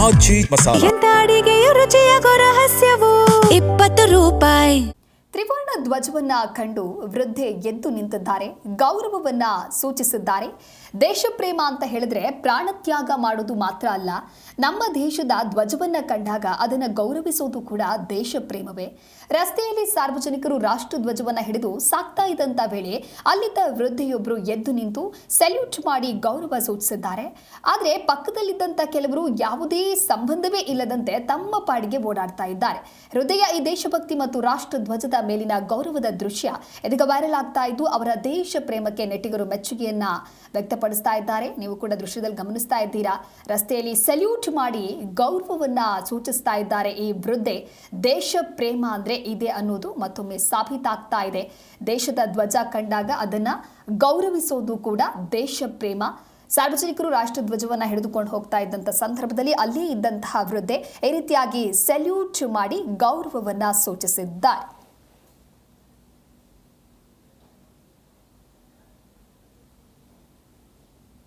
ಆಚಿ ಮಸಾಲ. ಎಂತ ಅಡಿಗೆಯ ರುಚಿಯಾಗೋ ರಹಸ್ಯವು 20 ರೂಪಾಯಿ. ತ್ರಿವರ್ಣ ಧ್ವಜವನ್ನ ಕಂಡು ವೃದ್ಧೆ ಎದ್ದು ನಿಂತಿದ್ದಾರೆ, ಗೌರವವನ್ನ ಸೂಚಿಸಿದ್ದಾರೆ. ದೇಶ ಪ್ರೇಮ ಅಂತ ಹೇಳಿದ್ರೆ ಪ್ರಾಣತ್ಯಾಗ ಮಾಡೋದು ಮಾತ್ರ ಅಲ್ಲ, ನಮ್ಮ ದೇಶದ ಧ್ವಜವನ್ನ ಕಂಡಾಗ ಅದನ್ನು ಗೌರವಿಸೋದು ಕೂಡ ದೇಶ ಪ್ರೇಮವೇ. ರಸ್ತೆಯಲ್ಲಿ ಸಾರ್ವಜನಿಕರು ರಾಷ್ಟ್ರ ಧ್ವಜವನ್ನ ಹಿಡಿದು ಸಾಕ್ತಾ ಇದ್ದಂತ ವೇಳೆ ಅಲ್ಲಿದ್ದ ವೃದ್ಧೆಯೊಬ್ಬರು ಎದ್ದು ನಿಂತು ಸೆಲ್ಯೂಟ್ ಮಾಡಿ ಗೌರವ ಸೂಚಿಸಿದ್ದಾರೆ. ಆದರೆ ಪಕ್ಕದಲ್ಲಿದ್ದಂತ ಕೆಲವರು ಯಾವುದೇ ಸಂಬಂಧವೇ ಇಲ್ಲದಂತೆ ತಮ್ಮ ಪಾಡಿಗೆ ಓಡಾಡ್ತಾ ಇದ್ದಾರೆ. ಹೃದಯ ಈ ದೇಶಭಕ್ತಿ ಮತ್ತು ರಾಷ್ಟ್ರ ಧ್ವಜದ ಮೇಲಿನ ಗೌರವದ ದೃಶ್ಯ ಇದೀಗ ವೈರಲ್ ಆಗ್ತಾ ಇದ್ದು, ಅವರ ದೇಶ ಪ್ರೇಮಕ್ಕೆ ನೆಟ್ಟಿಗರು ಮೆಚ್ಚುಗೆಯನ್ನ ವ್ಯಕ್ತಪಡಿಸ್ತಾ ಇದ್ದಾರೆ. ನೀವು ಕೂಡ ದೃಶ್ಯದಲ್ಲಿ ಗಮನಿಸ್ತಾ ಇದ್ದೀರಾ, ರಸ್ತೆಯಲ್ಲಿ ಸೆಲ್ಯೂಟ್ ಮಾಡಿ ಗೌರವವನ್ನ ಸೂಚಿಸ್ತಾ ಇದ್ದಾರೆ ಈ ವೃದ್ಧೆ. ದೇಶ ಪ್ರೇಮ ಅಂದ್ರೆ ಇದೆ ಅನ್ನೋದು ಮತ್ತೊಮ್ಮೆ ಸಾಬೀತಾಗ್ತಾ ಇದೆ. ದೇಶದ ಧ್ವಜ ಕಂಡಾಗ ಅದನ್ನ ಗೌರವಿಸೋದು ಕೂಡ ದೇಶ ಪ್ರೇಮ. ಸಾರ್ವಜನಿಕರು ರಾಷ್ಟ್ರ ಧ್ವಜವನ್ನ ಹಿಡಿದುಕೊಂಡು ಹೋಗ್ತಾ ಇದ್ದಂಥ ಸಂದರ್ಭದಲ್ಲಿ ಅಲ್ಲೇ ಇದ್ದಂತಹ ವೃದ್ಧೆ ಈ ರೀತಿಯಾಗಿ ಸೆಲ್ಯೂಟ್ ಮಾಡಿ ಗೌರವವನ್ನ ಸೂಚಿಸಿದ್ದಾರೆ.